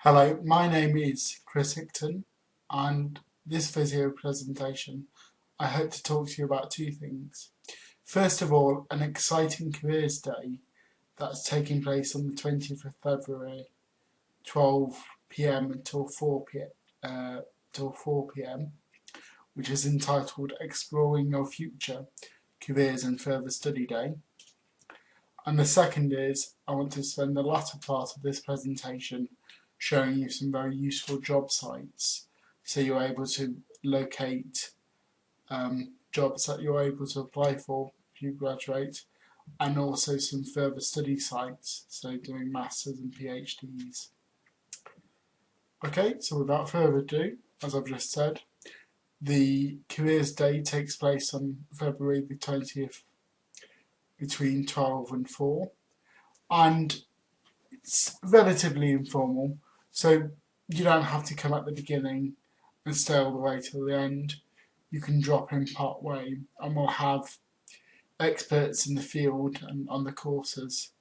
Hello, my name is Chris Hickton, and this video presentation I hope to talk to you about two things. First of all, an exciting careers day that's taking place on the 20th of February, 12 p.m. until 4 p.m., which is entitled Exploring Your Future, Careers and Further Study Day. And the second is I want to spend the latter part of this presentation showing you some very useful job sites so you're able to locate jobs that you're able to apply for if you graduate, and also some further study sites, so doing masters and PhDs. Okay, so without further ado, as I've just said, the Careers Day takes place on February the 20th between 12 and 4, and it's relatively informal, so you don't have to come at the beginning and stay all the way till the end. You can drop in part way, and we'll have experts in the field and on the courses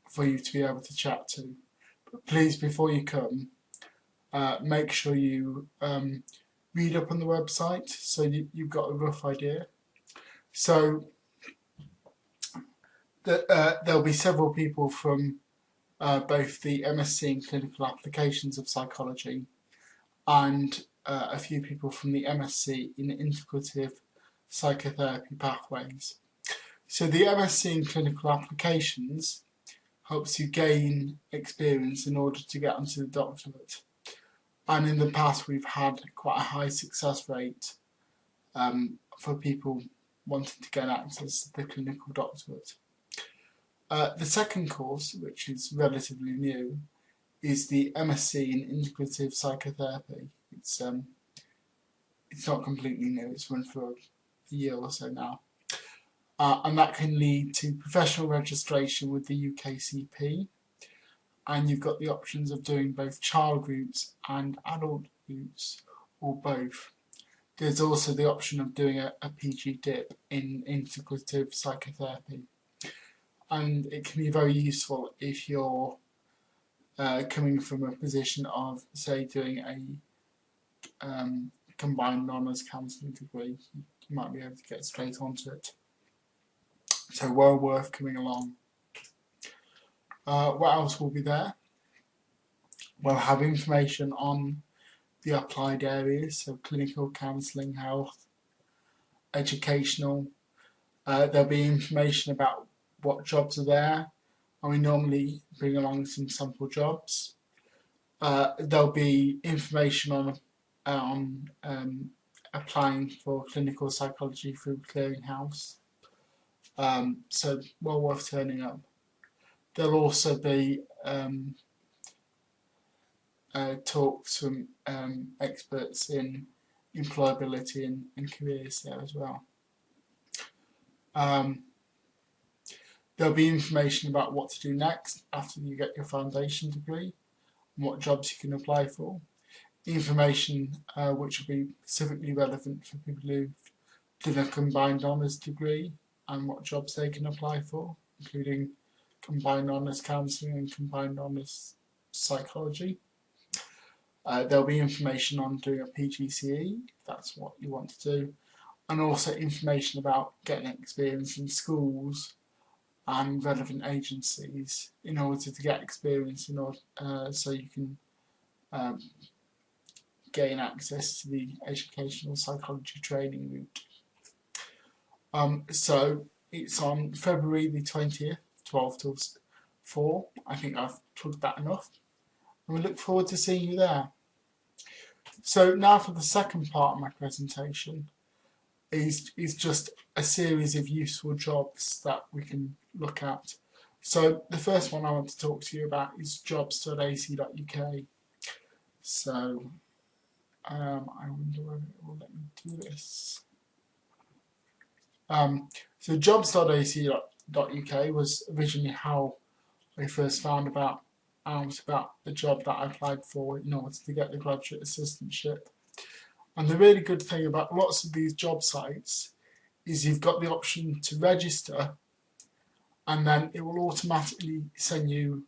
for you to be able to chat to. But please, before you come, make sure you read up on the website so you've got a rough idea. So there'll be several people from both the MSc in Clinical Applications of Psychology and a few people from the MSc in Integrative Psychotherapy Pathways. So the MSc in Clinical Applications helps you gain experience in order to get onto the doctorate. And in the past we've had quite a high success rate for people wanting to gain access to the clinical doctorate. The second course, which is relatively new, is the MSc in Integrative Psychotherapy. It's not completely new, it's run for a year or so now. And that can lead to professional registration with the UKCP, and you've got the options of doing both child routes and adult routes, or both. There's also the option of doing a PG dip in Integrative Psychotherapy, and it can be very useful if you're coming from a position of, say, doing a combined honours counselling degree. You might be able to get straight onto it. So well worth coming along. What else will be there? We'll have information on the applied areas, so clinical, counselling, health, educational. There'll be information about what jobs are there, and we normally bring along some sample jobs. There'll be information on applying for clinical psychology through Clearinghouse, so well worth turning up. There'll also be talks from experts in employability and careers there as well. There'll be information about what to do next after you get your foundation degree and what jobs you can apply for. Information which will be specifically relevant for people who've done a combined honours degree and what jobs they can apply for, including combined honours counselling and combined honours psychology. There'll be information on doing a PGCE, if that's what you want to do, and also information about getting experience in schools and relevant agencies in order to get experience so you can gain access to the educational psychology training route. So it's on February the 20th, 12 till 4. I think I've plugged that enough, and we look forward to seeing you there. So now for the second part of my presentation is just a series of useful jobs that we can look at. So the first one I want to talk to you about is jobs.ac.uk. So I wonder whether it will let me do this. So jobs.ac.uk was originally how I first found out about the job that I applied for in order to get the graduate assistantship. And the really good thing about lots of these job sites is you've got the option to register, and then it will automatically send you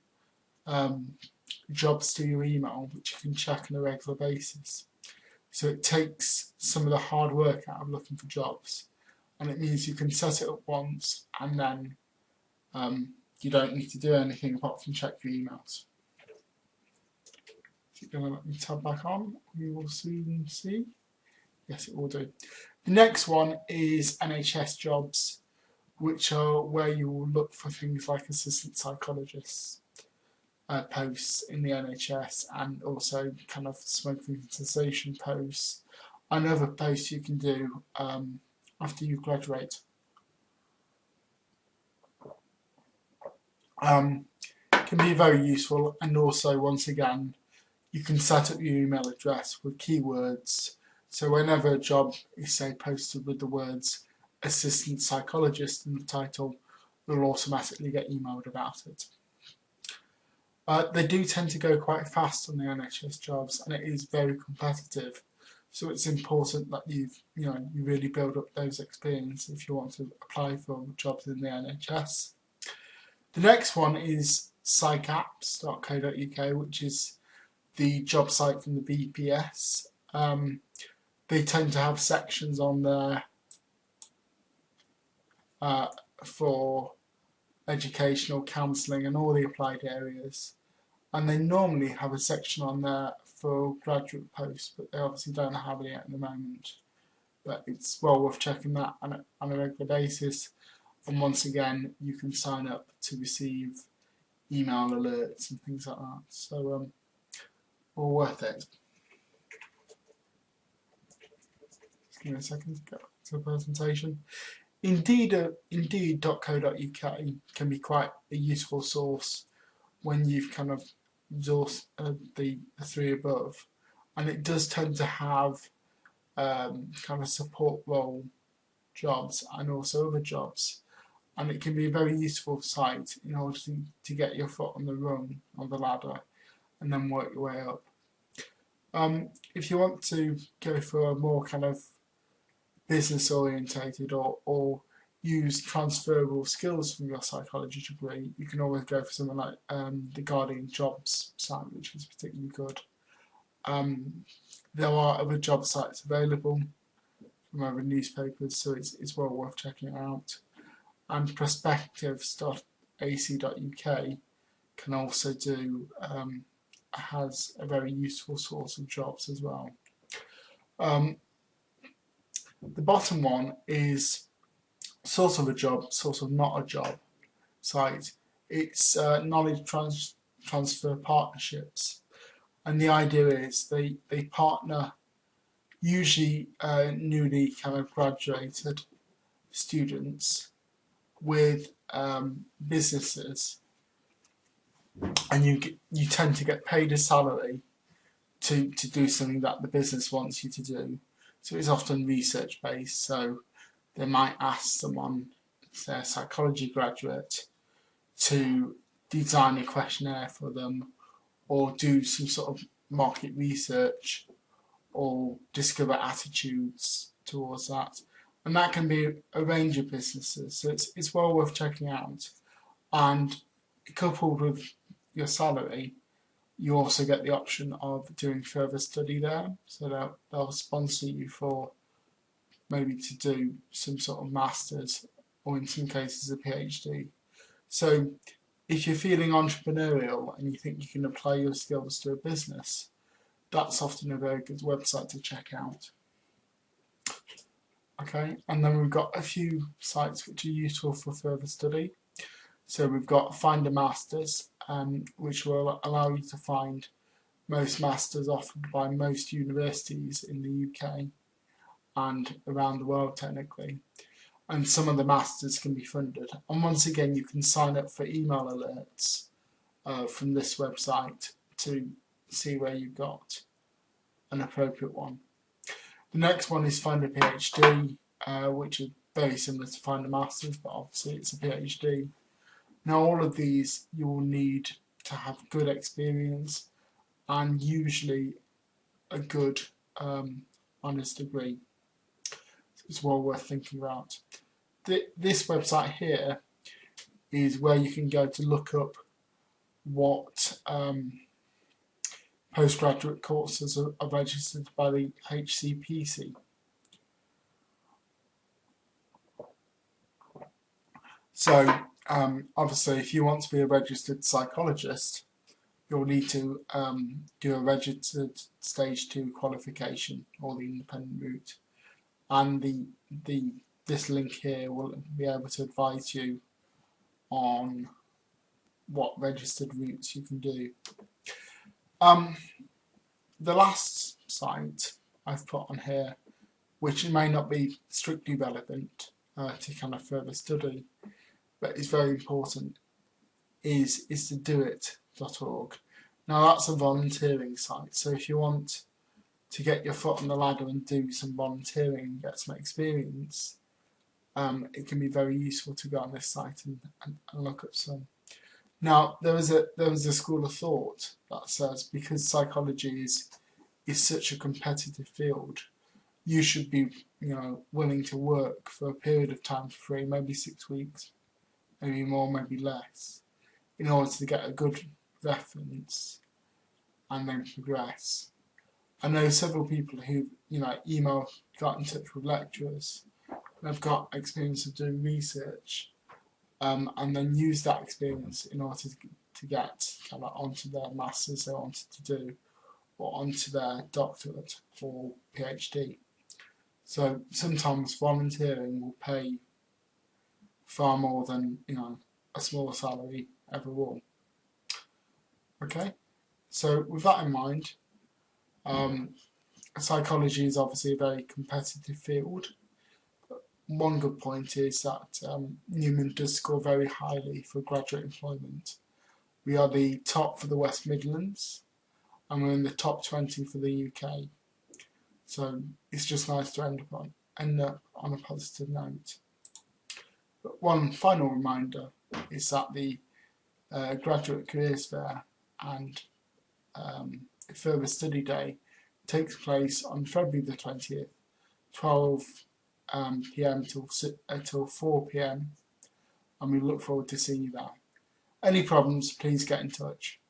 jobs to your email, which you can check on a regular basis. So it takes some of the hard work out of looking for jobs, and it means you can set it up once and then you don't need to do anything apart from check your emails. If you're going to let me tab back on, we will soon see. Yes, it will do. The next one is NHS jobs, which are where you will look for things like assistant psychologists posts in the NHS, and also kind of smoking cessation posts and other posts you can do after you graduate. Can be very useful, and also once again you can set up your email address with keywords, so whenever a job is say posted with the words assistant psychologist in the title, you'll automatically get emailed about it. They do tend to go quite fast on the NHS jobs, and it is very competitive, so it's important that you really build up those experience if you want to apply for jobs in the NHS. The next one is psychapps.co.uk, which is the job site from the BPS. They tend to have sections on there for educational, counselling and all the applied areas, and they normally have a section on there for graduate posts, but they obviously don't have it yet at the moment. But it's well worth checking that on a regular basis, and once again you can sign up to receive email alerts and things like that, so all worth it. Just give me a second to get back to the presentation. Indeed.co.uk can be quite a useful source when you've kind of exhausted the three above, and it does tend to have kind of support role jobs and also other jobs, and it can be a very useful site in order to get your foot on the rung on the ladder and then work your way up. If you want to go for a more kind of business orientated or use transferable skills from your psychology degree, you can always go for something like the Guardian Jobs site, which is particularly good. There are other job sites available from other newspapers, so it's well worth checking out. And perspectives.ac.uk can also do has a very useful source of jobs as well. The bottom one is sort of a job, sort of not a job site. It's knowledge transfer partnerships, and the idea is they partner usually newly kind of graduated students with businesses, and you tend to get paid a salary to do something that the business wants you to do. So it's often research based, so they might ask someone, say a psychology graduate, to design a questionnaire for them, or do some sort of market research, or discover attitudes towards that. And that can be a range of businesses, so it's well worth checking out. And coupled with your salary, you also get the option of doing further study there, so they'll sponsor you for maybe to do some sort of masters, or in some cases a PhD. So if you're feeling entrepreneurial and you think you can apply your skills to a business, that's often a very good website to check out. Okay, and then we've got a few sites which are useful for further study. So we've got Find a Masters, which will allow you to find most masters offered by most universities in the UK and around the world technically. And some of the masters can be funded. And once again, you can sign up for email alerts from this website to see where you got an appropriate one. The next one is Find a PhD, which is very similar to Find a Masters, but obviously it's a PhD. Now all of these you will need to have good experience and usually a good honours degree. So it's well worth thinking about. This website here is where you can go to look up what postgraduate courses are registered by the HCPC. So obviously if you want to be a registered psychologist, you'll need to do a registered stage 2 qualification, or the independent route, and this link here will be able to advise you on what registered routes you can do. The last site I've put on here, which may not be strictly relevant to kind of further study, but is very important, is the doit.org. Now that's a volunteering site, so if you want to get your foot on the ladder and do some volunteering and get some experience, it can be very useful to go on this site and look at some. Now there was a school of thought that says because psychology is such a competitive field, you should be willing to work for a period of time for free, maybe 6 weeks, maybe more, maybe less, in order to get a good reference and then progress. I know several people who got in touch with lecturers and have got experience of doing research, and then use that experience in order to get kind of onto their masters they wanted to do, or onto their doctorate or PhD. So sometimes volunteering will pay far more than a small salary ever will. Okay, so with that in mind, psychology is obviously a very competitive field. One good point is that Newman does score very highly for graduate employment. We are the top for the West Midlands, and we're in the top 20 for the UK. So it's just nice to end up on a positive note. But one final reminder is that the Graduate Careers Fair and Further Study Day takes place on February the 20th, 12 PM till 4 PM, and we look forward to seeing you there. Any problems, please get in touch.